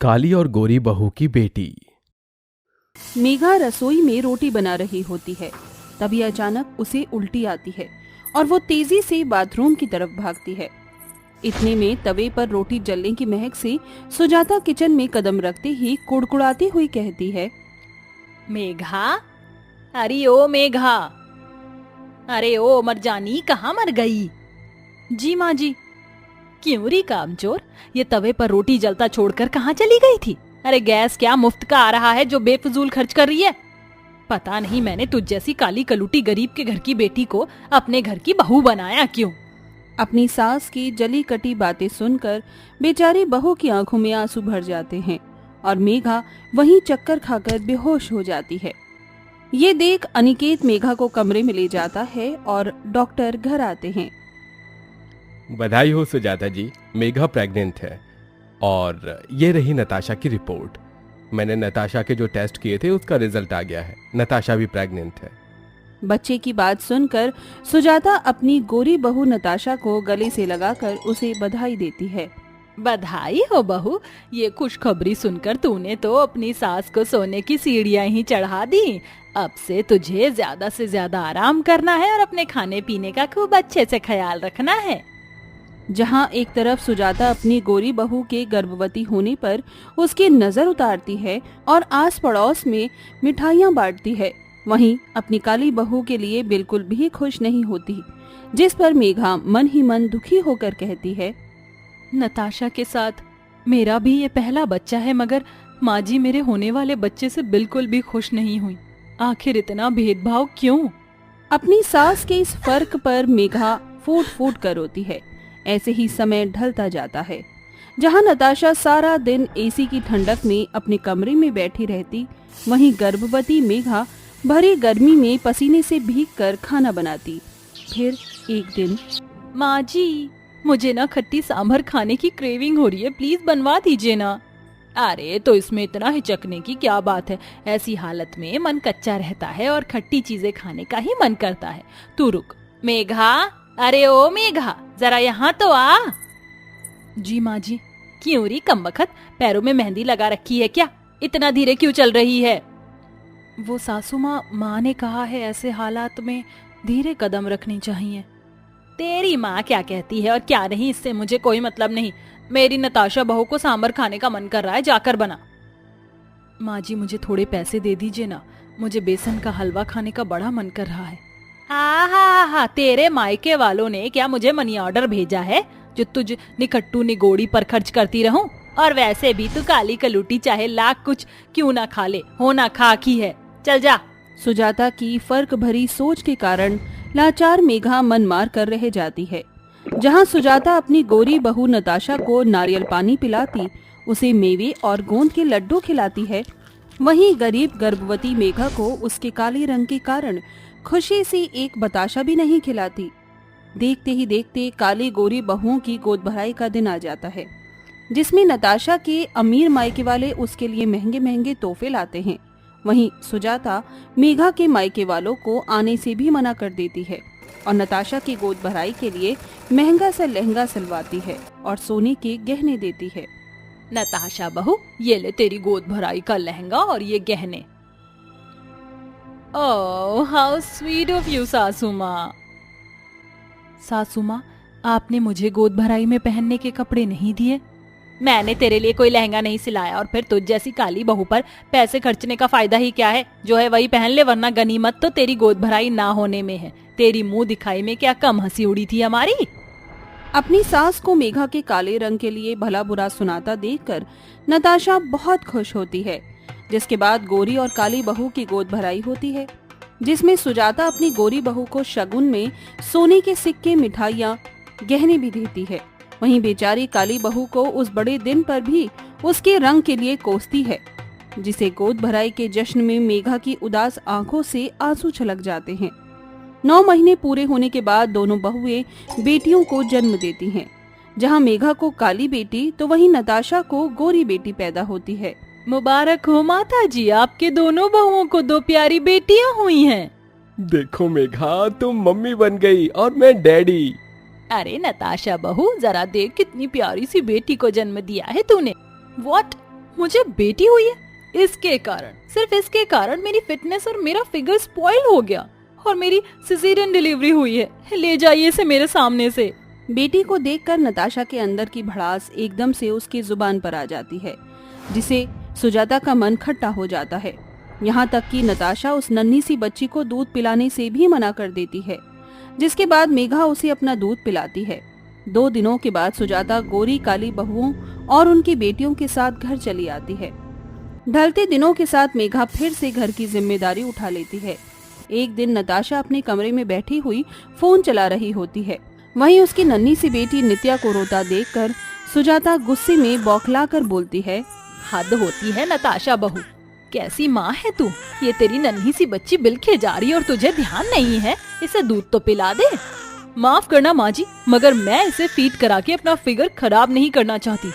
काली और गोरी बहू की बेटी। मेघा रसोई में रोटी बना रही होती है। तभी अचानक उसे उल्टी आती है और वो तेजी से बाथरूम की तरफ भागती है। इतने में तवे पर रोटी जलने की महक से सुजाता किचन में कदम रखते ही कुड़कुड़ाती हुई कहती है, मेघा, अरे ओ मेघा, अरे ओ मरजानी, कहाँ मर गई? जी माँ जी। क्यों री कामचोर, ये तवे पर रोटी जलता छोड़कर कहाँ चली गई थी? अरे गैस क्या मुफ्त का आ रहा है जो बेफजूल खर्च कर रही है? पता नहीं मैंने तुझ जैसी काली कलूटी गरीब के घर की बेटी को अपने घर की बहू बनाया क्यों? अपनी सास की जली कटी बातें सुनकर बेचारी बहू की आंखों में आंसू भर जाते हैं और मेघा वहीं चक्कर खाकर बेहोश हो जाती है। ये देख अनिकेत मेघा को कमरे में ले जाता है और डॉक्टर घर आते हैं। बधाई हो सुजाता जी, मेघा प्रेग्नेंट है। और ये रही नताशा की रिपोर्ट। मैंने नताशा के जो टेस्ट किए थे उसका रिजल्ट आ गया है। नताशा भी प्रेग्नेंट है। बच्चे की बात सुनकर सुजाता अपनी गोरी बहू नताशा को गले से लगाकर उसे बधाई देती है। बधाई हो बहू, ये खुशखबरी सुनकर तूने तो अपनी सास को सोने की सीढ़ियां ही चढ़ा दी। अब से तुझे ज्यादा से ज्यादा आराम करना है और अपने खाने पीने का खूब अच्छे से ख्याल रखना है। जहां एक तरफ सुजाता अपनी गोरी बहू के गर्भवती होने पर उसकी नजर उतारती है और आस पड़ोस में मिठाइयां बांटती है, वहीं अपनी काली बहू के लिए बिल्कुल भी खुश नहीं होती, जिस पर मेघा मन ही मन दुखी होकर कहती है, नताशा के साथ मेरा भी ये पहला बच्चा है, मगर माँ जी मेरे होने वाले बच्चे से बिल्कुल भी खुश नहीं हुई। आखिर इतना भेदभाव क्यों? अपनी सास के इस फर्क पर मेघा फूट फूट कर रोती है। ऐसे ही समय ढलता जाता है। जहां नताशा सारा दिन एसी की ठंडक में अपने कमरे में बैठी रहती, वहीं गर्भवती मेघा भरी गर्मी में पसीने से भीगकर खाना बनाती। फिर एक दिन, माँ जी, मुझे ना खट्टी सांभर खाने की क्रेविंग हो रही है, प्लीज बनवा दीजिए ना। अरे तो इसमें इतना हिचकने की क्या बात है? ऐसी हालत में मन कच्चा रहता है और खट्टी चीजें खाने का ही मन करता है। तू रुक मेघा, अरे ओ मेघा, जरा यहाँ तो आ। जी माँ जी। क्यों री कमबख्त, पैरों में मेहंदी लगा रखी है क्या? इतना धीरे क्यों चल रही है? वो सासू माँ ने कहा है ऐसे हालात में धीरे कदम रखनी चाहिए। तेरी माँ क्या कहती है और क्या नहीं, इससे मुझे कोई मतलब नहीं। मेरी नताशा बहू को सांभर खाने का मन कर रहा है, जाकर बना। माँ जी मुझे थोड़े पैसे दे दीजिए ना, मुझे बेसन का हलवा खाने का बड़ा मन कर रहा है। हा, तेरे मायके वालों ने क्या मुझे मनी ऑर्डर भेजा है जो तुझ निकट्टू निगोड़ी पर खर्च करती रहूं? और वैसे भी तू काली कलूटी चाहे लाख कुछ क्यों ना खा ले, होना खाक ही है। चल जा। सुजाता की फर्क भरी सोच के कारण लाचार मेघा मन मार कर रह जाती है। जहां सुजाता अपनी गोरी बहू नताशा को नारियल पानी पिलाती, उसे मेवे और गोंद के लड्डू खिलाती है, वहीं गरीब गर्भवती मेघा को उसके काले रंग के कारण खुशी से एक बताशा भी नहीं खिलाती। देखते ही देखते काली गोरी बहुओं की गोद भराई का दिन आ जाता है, जिसमें नताशा के अमीर मायके वाले उसके लिए महंगे महंगे तोहफे लाते हैं। वहीं सुजाता मेघा के मायके वालों को आने से भी मना कर देती है और नताशा की गोद भराई के लिए महंगा सा लहंगा सिलवाती है और सोने के गहने देती है। नताशा बहू, ये ले तेरी गोद भराई का लहंगा और ये गहने। Oh how sweet of you सासू माँ। सासू माँ, आपने मुझे गोद भराई में पहनने के कपड़े नहीं दिए। मैंने तेरे लिए कोई लहंगा नहीं सिलाया और फिर तुझ जैसी काली बहू पर पैसे खर्चने का फायदा ही क्या है? जो है वही पहन ले, वरना गनीमत तो तेरी गोद भराई ना होने में है। तेरी मुंह दिखाई में क्या कम हंसी उड़ी थी हमारी? अपनी सास को मेघा के काले रंग के लिए भला बुरा सुनाता देखकर नताशा बहुत खुश होती है। जिसके बाद गोरी और काली बहू की गोद भराई होती है, जिसमें सुजाता अपनी गोरी बहू को शगुन में सोने के सिक्के, मिठाइयाँ, गहने भी देती है। वहीं बेचारी काली बहू को उस बड़े दिन पर भी उसके रंग के लिए कोसती है, जिसे गोद भराई के जश्न में मेघा की उदास आंखों से आंसू छलक जाते हैं। 9 महीने पूरे होने के बाद दोनों बहुएं बेटियों को जन्म देती हैं। जहां मेघा को काली बेटी तो वहीं नताशा को गोरी बेटी पैदा होती है। मुबारक हो माता जी, आपके दोनों बहुओं को 2 प्यारी बेटियां हुई हैं। देखो मेघा, तुम मम्मी बन गई और मैं डैडी। अरे नताशा बहू, जरा देख कितनी प्यारी सी बेटी को जन्म दिया है तूने। व्हाट? मुझे बेटी हुई है, इसके कारण, सिर्फ इसके कारण मेरी फिटनेस और मेरा फिगर स्पॉइल हो गया और मेरी सिजेरियन डिलीवरी हुई है। ले जाइए इसे मेरे सामने से। बेटी को देखकर नताशा के अंदर की भड़ास एकदम से उसकी जुबान पर आ जाती है, जिसे सुजाता का मन खट्टा हो जाता है। यहाँ तक कि नताशा उस नन्ही सी बच्ची को दूध पिलाने से भी मना कर देती है, जिसके बाद मेघा उसे अपना दूध पिलाती है। 2 दिनों के बाद सुजाता गोरी काली बहुओं और उनकी बेटियों के साथ घर चली आती है। ढलते दिनों के साथ मेघा फिर से घर की जिम्मेदारी उठा लेती है। एक दिन नताशा अपने कमरे में बैठी हुई फोन चला रही होती है। वहीं उसकी नन्ही सी बेटी नित्या को रोता देखकर सुजाता गुस्से में बौखलाकर बोलती है, हद होती है नताशा बहू, कैसी माँ है तू? ये तेरी नन्ही सी बच्ची बिलखे जा रही है और तुझे ध्यान नहीं है, इसे दूध तो पिला दे। माफ करना माँ जी, मगर मैं इसे फीड करा के अपना फिगर खराब नहीं करना चाहती।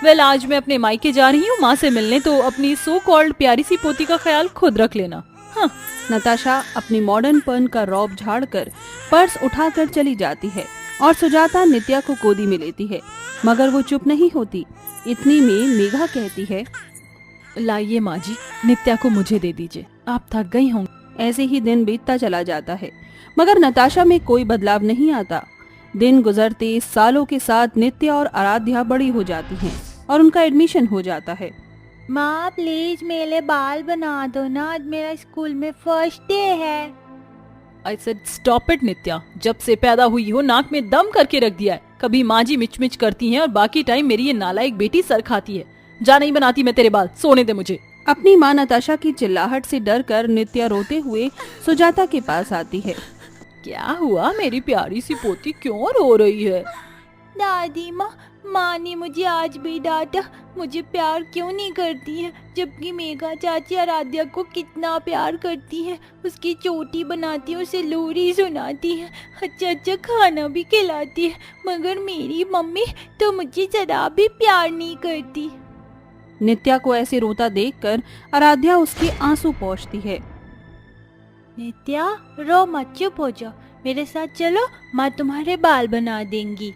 वेल, आज मैं अपने मायके जा रही हूँ माँ से मिलने, तो अपनी सो कॉल्ड प्यारी सी पोती का ख्याल खुद रख लेना। हाँ। नताशा अपनी मॉडर्नपन का रौब झाड़कर पर्स उठाकर चली जाती है और सुजाता नित्या को गोदी में लेती है, मगर वो चुप नहीं होती। इतनी में मेघा कहती है, लाइए माँ जी, नित्या को मुझे दे दीजिए, आप थक गई होंगी। ऐसे ही दिन बीतता चला जाता है, मगर नताशा में कोई बदलाव नहीं आता। दिन गुजरते सालों के साथ नित्या और आराध्या बड़ी हो जाती हैं और उनका एडमिशन हो जाता है। माँ प्लीज मेरे बाल बना दो ना, आज मेरा स्कूल में फर्स्ट डे है। I said stop it नित्या, जब से पैदा हुई हो नाक में दम करके रख दिया है। कभी माँ जी मिच मिच करती हैं और बाकी टाइम मेरी ये नालायक बेटी सर खाती है। जा नहीं बनाती मैं तेरे बाल, सोने दे मुझे। अपनी माँ नताशा की चिल्लाहट से डरकर नित्या रोते हुए सुजाता के पास आती है। क्या हुआ मेरी प्यारी सी पोती, क्यों रो रही है? दादी माँ ने मुझे आज भी डांटा, मुझे प्यार क्यों नहीं करती है, जबकि मेघा चाची आराध्या को कितना प्यार करती है। उसकी चोटी बनाती है, उसे लोरी सुनाती है, अच्छा अच्छा खाना भी खिलाती है, मगर मेरी मम्मी तो मुझे जरा भी प्यार नहीं करती। नित्या को ऐसे रोता देखकर आराध्या उसके आंसू पोंछती है। नित्या रो मत, चुप हो जाओ, मेरे साथ चलो, माँ तुम्हारे बाल बना देंगी।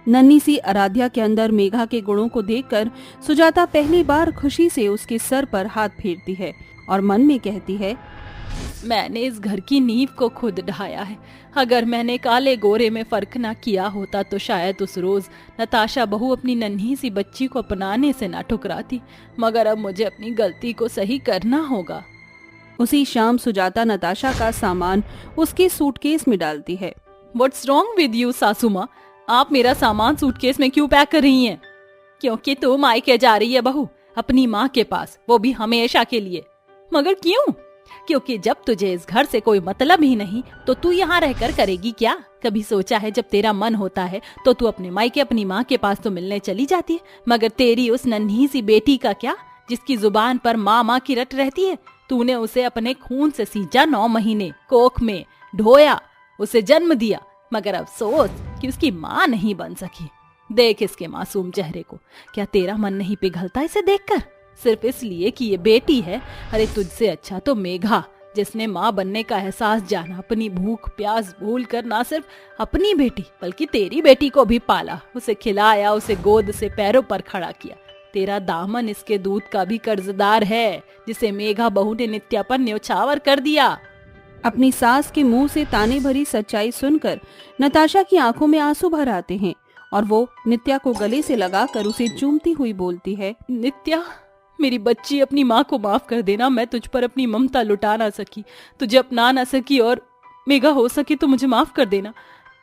नन्ही सी आराध्या के अंदर मेघा के गुणों को देखकर सुजाता पहली बार खुशी से उसके सर पर हाथ फेरती है और मन में कहती है, मैंने इस घर की नींव को खुद ढाया है। अगर मैंने काले गोरे में फर्क ना किया होता तो शायद उस रोज नताशा बहू अपनी नन्ही सी बच्ची को अपनाने से ना ठुकराती, मगर अब मुझे अपनी गलती को सही करना होगा। उसी शाम सुजाता नताशा का सामान उसके सूटकेस में डालती है। What's wrong with you सासू माँ? आप मेरा सामान सूटकेस में क्यों पैक कर रही हैं? क्योंकि तू मायके जा रही है बहू, अपनी माँ के पास, वो भी हमेशा के लिए। मगर क्यों? क्योंकि जब तुझे इस घर से कोई मतलब ही नहीं तो तू यहाँ रहकर करेगी क्या? कभी सोचा है जब तेरा मन होता है तो तू अपने मायके अपनी माँ के पास तो मिलने चली जाती है, मगर तेरी उस नन्ही सी बेटी का क्या, जिसकी जुबान पर माँ माँ की रट रहती है? तूने उसे अपने खून से सींचा, 9 महीने कोख में ढोया, उसे जन्म दिया, मगर अफसोस कि उसकी माँ नहीं बन सकी। देख इसके मासूम चेहरे को, क्या तेरा मन नहीं पिघलता इसे देखकर? सिर्फ इसलिए कि ये बेटी है। अरे तुझसे अच्छा तो मेघा, जिसने माँ बनने का एहसास जाना, अपनी भूख प्यास भूल कर ना सिर्फ अपनी बेटी बल्कि तेरी बेटी को भी पाला, उसे खिलाया, उसे गोद से पैरों पर खड़ा किया। तेरा दामन इसके दूध का भी कर्जदार है, जिसे मेघा बहू ने नित्या पर न्योछावर कर दिया। अपनी सास के मुंह से ताने भरी सच्चाई सुनकर नताशा की आंखों में आंसू भर आते हैं और वो नित्या को गले से लगाकर उसे चूमती हुई बोलती है, नित्या मेरी बच्ची, अपनी माँ को माफ कर देना। मैं तुझ पर अपनी ममता लुटा ना सकी, तुझे अपना ना सकी, और मेघा हो सके तो मुझे माफ कर देना।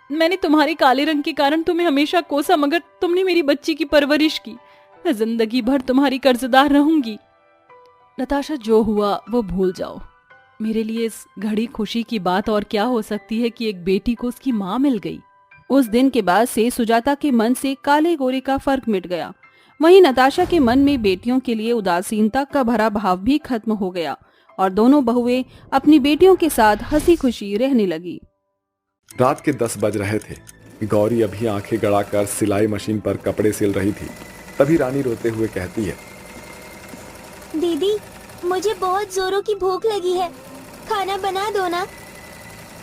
मैंने तुम्हारे काले रंग के कारण तुम्हें हमेशा कोसा, मगर तुमने मेरी बच्ची की परवरिश की। मैं जिंदगी भर तुम्हारी कर्जदार रहूंगी। नताशा, जो हुआ वो भूल जाओ। मेरे लिए इस घड़ी खुशी की बात और क्या हो सकती है कि एक बेटी को उसकी माँ मिल गई। उस दिन के बाद से सुजाता के मन से काले गोरे का फर्क मिट गया। वहीं नताशा के मन में बेटियों के लिए उदासीनता का भरा भाव भी खत्म हो गया और दोनों बहुएं अपनी बेटियों के साथ हंसी खुशी रहने लगी। रात के 10 बज रहे थे। गौरी अभी आंखें गड़ाकर सिलाई मशीन पर कपड़े सिल रही थी। तभी रानी रोते हुए कहती है, दीदी मुझे बहुत जोरों की भूख लगी है, खाना बना दो ना।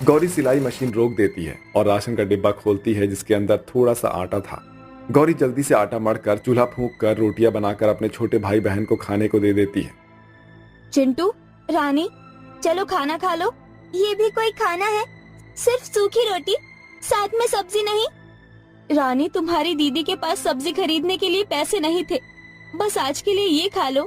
गौरी सिलाई मशीन रोक देती है और राशन का डिब्बा खोलती है, जिसके अंदर थोड़ा सा आटा था। गौरी जल्दी से आटा मढ़कर चूल्हा फूंक कर रोटियां बनाकर अपने छोटे भाई बहन को खाने को दे देती है। चिंटू, रानी, चलो खाना खा लो। ये भी कोई खाना है? सिर्फ सूखी रोटी, साथ में सब्जी नहीं। रानी, तुम्हारी दीदी के पास सब्जी खरीदने के लिए पैसे नहीं थे, बस आज के लिए ये खा लो।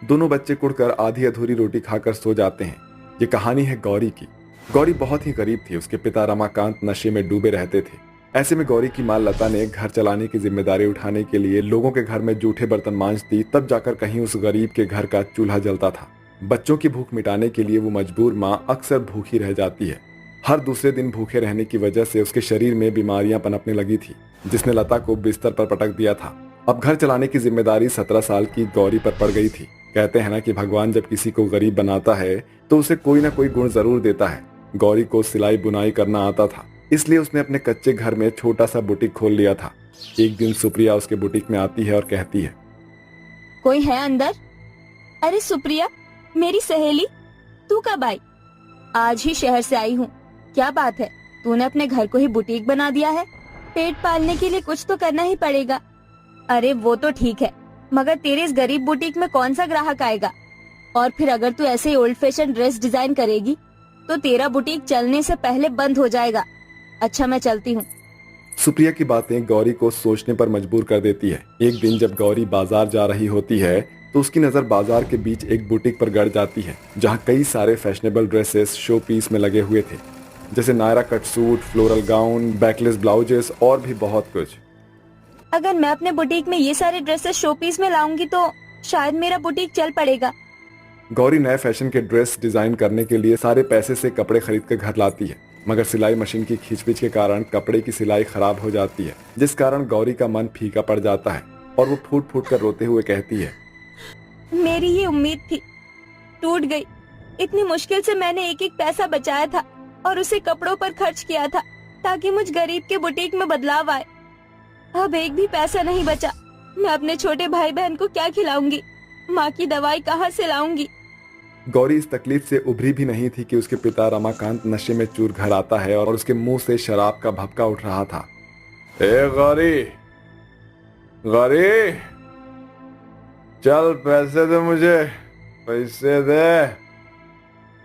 दोनों बच्चे कुड़कर आधी अधूरी रोटी खाकर सो जाते हैं। ये कहानी है गौरी की। गौरी बहुत ही गरीब थी। उसके पिता रमाकांत नशे में डूबे रहते थे। ऐसे में गौरी की मां लता ने घर चलाने की जिम्मेदारी उठाने के लिए लोगों के घर में जूठे बर्तन मांजती, तब जाकर कहीं उस गरीब के घर का चूल्हा जलता था। बच्चों की भूख मिटाने के लिए वो मजबूर माँ अक्सर भूखी रह जाती है। हर दूसरे दिन भूखे रहने की वजह से उसके शरीर में बीमारियां पनपने लगी थी, जिसने लता को बिस्तर पर पटक दिया था। अब घर चलाने की जिम्मेदारी 17 साल की गौरी पर पड़ गई थी। कहते हैं ना कि भगवान जब किसी को गरीब बनाता है तो उसे कोई ना कोई गुण जरूर देता है। गौरी को सिलाई बुनाई करना आता था, इसलिए उसने अपने कच्चे घर में छोटा सा बुटीक खोल लिया था। एक दिन सुप्रिया उसके बुटीक में आती है और कहती है, कोई है अंदर? अरे सुप्रिया, मेरी सहेली, तू कब आई? आज ही शहर से आई हूँ। क्या बात है, तूने अपने घर को ही बुटीक बना दिया है? पेट पालने के लिए कुछ तो करना ही पड़ेगा। अरे वो तो ठीक है, मगर तेरे इस गरीब बुटीक में कौन सा ग्राहक आएगा? और फिर अगर तू ऐसे ही ओल्ड फैशन ड्रेस डिजाइन करेगी तो तेरा बुटीक चलने से पहले बंद हो जाएगा। अच्छा, मैं चलती हूँ। सुप्रिया की बातें गौरी को सोचने पर मजबूर कर देती है। एक दिन जब गौरी बाजार जा रही होती है तो उसकी नजर बाजार के बीच एक बुटीक पर गड़ जाती है, जहाँ कई सारे फैशनेबल ड्रेसेस शो पीस में लगे हुए थे, जैसे Naira cut suit, floral gown, backless blouses और भी बहुत कुछ। अगर मैं अपने बुटीक में ये सारे ड्रेसेस शो पीस में लाऊंगी तो शायद मेरा बुटीक चल पड़ेगा। गौरी नए फैशन के ड्रेस डिजाइन करने के लिए सारे पैसे से कपड़े खरीद कर घर लाती है, मगर सिलाई मशीन की खींचपीच के कारण कपड़े की सिलाई खराब हो जाती है, जिस कारण गौरी का मन फीका पड़ जाता है और वो फूट फूट कर रोते हुए कहती है, मेरी ये उम्मीद थी, टूट गई। इतनी मुश्किल से मैंने एक एक पैसा बचाया था और उसे कपड़ों पर खर्च किया था ताकि मुझ गरीब के बुटीक में बदलाव आए। अब एक भी पैसा नहीं बचा। मैं अपने छोटे भाई बहन को क्या खिलाऊंगी? माँ की दवाई कहाँ से लाऊंगी? गौरी इस तकलीफ से उभरी भी नहीं थी कि उसके पिता रमाकांत नशे में चूर घर आता है और उसके मुंह से शराब का भभका उठ रहा था। ए गौरी, गौरी, चल पैसे दे मुझे, पैसे दे,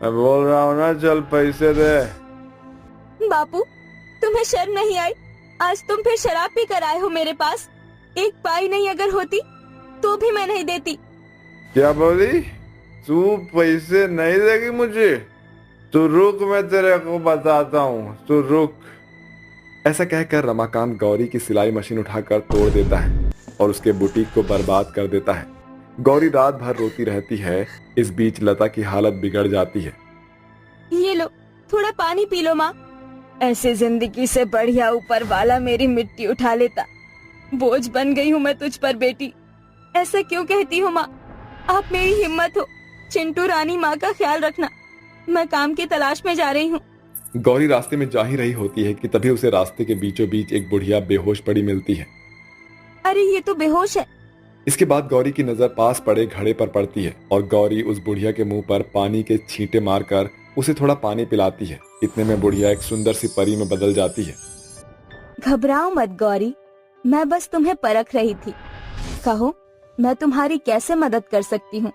मैं बोल रहा हूँ ना, चल पैसे दे। बापू, तुम्हें शर्म नहीं आई? आज तुम फिर शराब पी कर आए हो मेरे पास। एक पाई नहीं अगर होती तो भी मैं नहीं देती। क्या बोली? तू पैसे नहीं देगी मुझे? तू रुक, मैं तेरे को बताता हूँ, तू रुक। ऐसा कहकर रमाकांत गौरी की सिलाई मशीन उठाकर तोड़ देता है और उसके बुटीक को बर्बाद कर देता है। गौरी रात भर रोती रहती है। इस बीच लता की हालत बिगड़ जाती है। ये लो, थोड़ा पानी पी लो माँ। ऐसे जिंदगी से बढ़िया ऊपर वाला मेरी मिट्टी उठा लेता। बोझ बन गई हूँ मैं तुझ पर बेटी। ऐसा क्यों कहती हो माँ? आप मेरी हिम्मत हो। चिंटू, रानी, माँ का ख्याल रखना। मैं काम की तलाश में जा रही हूँ। गौरी रास्ते में जा ही रही होती है कि तभी उसे रास्ते के बीचों बीच एक बुढ़िया बेहोश पड़ी मिलती है। अरे ये तो बेहोश है। इसके बाद गौरी की नजर पास पड़े घड़े पर पड़ती है और गौरी उस बुढ़िया के मुंह पर पानी के छींटे मारकर उसे थोड़ा पानी पिलाती है। इतने में बुढ़िया एक सुंदर सी परी में बदल जाती है। घबराओ मत गौरी, मैं बस तुम्हें परख रही थी। कहो, मैं तुम्हारी कैसे मदद कर सकती हूँ?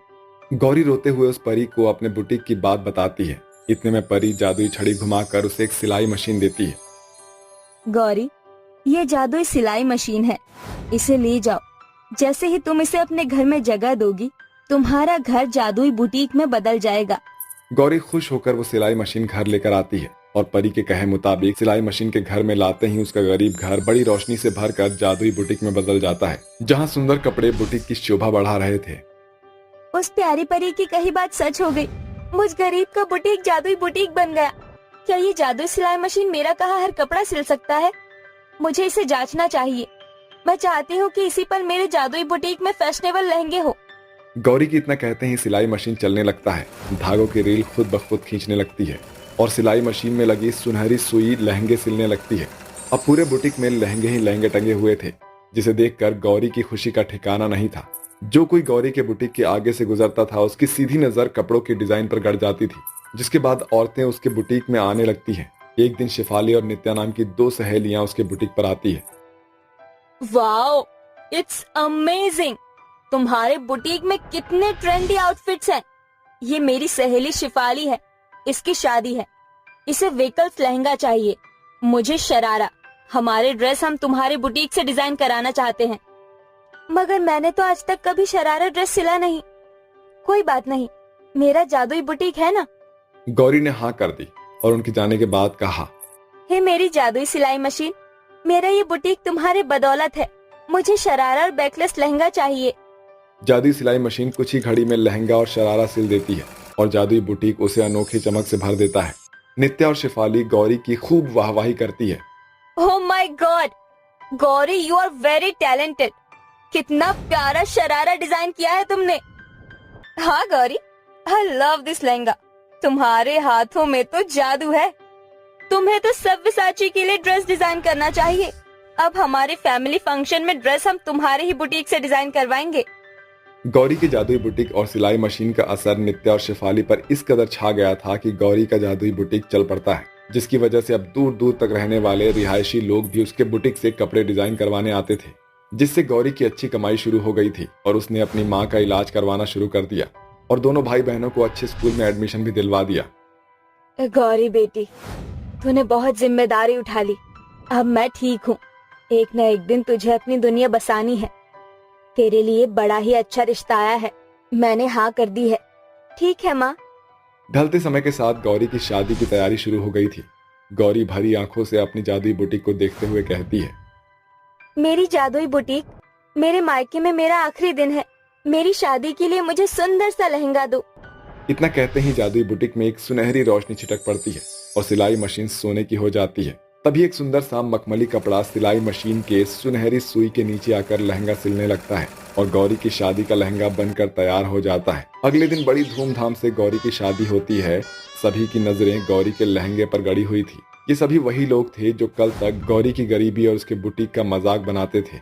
गौरी रोते हुए उस परी को अपने बुटीक की बात बताती है। इतने में परी जादुई छड़ी घुमाकर उसे एक सिलाई मशीन देती है। गौरी, ये जादुई सिलाई मशीन है, इसे ले जाओ। जैसे ही तुम इसे अपने घर में जगह दोगी, तुम्हारा घर जादुई बुटीक में बदल जाएगा। गौरी खुश होकर वो सिलाई मशीन घर लेकर आती है और परी के कहे मुताबिक सिलाई मशीन के घर में लाते ही उसका गरीब घर बड़ी रोशनी से भरकर जादुई बुटीक में बदल जाता है, जहाँ सुंदर कपड़े बुटीक की शोभा बढ़ा रहे थे। उस प्यारी परी की कही बात सच हो गई। मुझ गरीब का बुटीक जादुई बुटीक बन गया। क्या ये जादुई सिलाई मशीन मेरा कहा हर कपड़ा सिल सकता है? मुझे इसे जांचना चाहिए। मैं चाहती हूँ कि इसी पर मेरे जादुई बुटीक में फैशनेबल लहंगे हो। गौरी की इतना कहते ही सिलाई मशीन चलने लगता है। धागों की रील खुद ब खुद खींचने लगती है और सिलाई मशीन में लगी सुनहरी सुई लहंगे सिलने लगती है। अब पूरे बुटीक में लहंगे ही लहंगे टंगे हुए थे, जिसे देखकर गौरी की खुशी का ठिकाना नहीं था। जो कोई गौरी के बुटीक के आगे से गुजरता था, उसकी सीधी नजर कपड़ों की डिजाइन पर गड़ जाती थी, जिसके बाद औरतें उसके बुटीक में आने लगती हैं। एक दिन शिफाली और नित्या नाम की 2 सहेलियां उसके बुटीक पर आती है। Wow, it's amazing. तुम्हारे बुटीक में कितने ट्रेंडी आउटफिट्स हैं। ये मेरी सहेली शिफाली है, इसकी शादी है, इसे वेकल्स लहंगा चाहिए। मुझे शरारा। हमारे ड्रेस हम तुम्हारे बुटीक से डिजाइन कराना चाहते हैं। मगर मैंने तो आज तक कभी शरारा ड्रेस सिला नहीं। कोई बात नहीं, मेरा जादुई बुटीक है ना। गौरी ने हाँ कर दी और उनके जाने के बाद कहा, हे मेरी जादुई सिलाई मशीन, मेरा ये बुटीक तुम्हारे बदौलत है। मुझे शरारा और बैकलेस लहंगा चाहिए। जादुई सिलाई मशीन कुछ ही घड़ी में लहंगा और शरारा सिल देती है और जादुई बुटीक उसे अनोखी चमक से भर देता है। नित्या और शिफाली गौरी की खूब वाहवाही करती है। Oh my god, Gauri you are very talented. कितना प्यारा शरारा डिजाइन किया है तुमने। हाँ Gauri, I love this lehenga. तुम्हारे हाथों में तो जादू है। तुम्हें तो सव्यसाची के लिए ड्रेस डिजाइन करना चाहिए। अब हमारे फैमिली फंक्शन में ड्रेस हम तुम्हारे ही बुटीक से डिजाइन करवाएंगे। गौरी की जादुई बुटीक और सिलाई मशीन का असर नित्या और शिफाली पर इस कदर छा गया था कि गौरी का जादुई बुटीक चल पड़ता है, जिसकी वजह से अब दूर दूर तक रहने वाले रिहायशी लोग भी उसके बुटीक से कपड़े डिजाइन करवाने आते थे, जिससे गौरी की अच्छी कमाई शुरू हो गई थी और उसने अपनी माँ का इलाज करवाना शुरू कर दिया और दोनों भाई बहनों को अच्छे स्कूल में एडमिशन भी दिलवा दिया। गौरी बेटी, तूने बहुत जिम्मेदारी उठा ली। अब मैं ठीक हूँ। एक न एक दिन तुझे अपनी दुनिया बसानी है। तेरे लिए बड़ा ही अच्छा रिश्ता आया है। मैंने हाँ कर दी है। ठीक है माँ। ढलते समय के साथ गौरी की शादी की तैयारी शुरू हो गई थी। गौरी भरी आंखों से अपनी जादुई बुटीक को देखते हुए कहती है, मेरी जादुई बुटीक, मेरे मायके में मेरा आखिरी दिन है। मेरी शादी के लिए मुझे सुंदर सा लहंगा दो। इतना कहते ही जादुई बुटीक में एक सुनहरी रोशनी छिटक पड़ती है और सिलाई मशीन सोने की हो जाती है। तभी एक सुंदर सा मखमली कपड़ा सिलाई मशीन के सुनहरी सुई के नीचे आकर लहंगा सिलने लगता है और गौरी की शादी का लहंगा बनकर तैयार हो जाता है। अगले दिन बड़ी धूमधाम से गौरी की शादी होती है। सभी की नजरें गौरी के लहंगे पर गड़ी हुई थी। ये सभी वही लोग थे जो कल तक गौरी की गरीबी और उसके बुटीक का मजाक बनाते थे।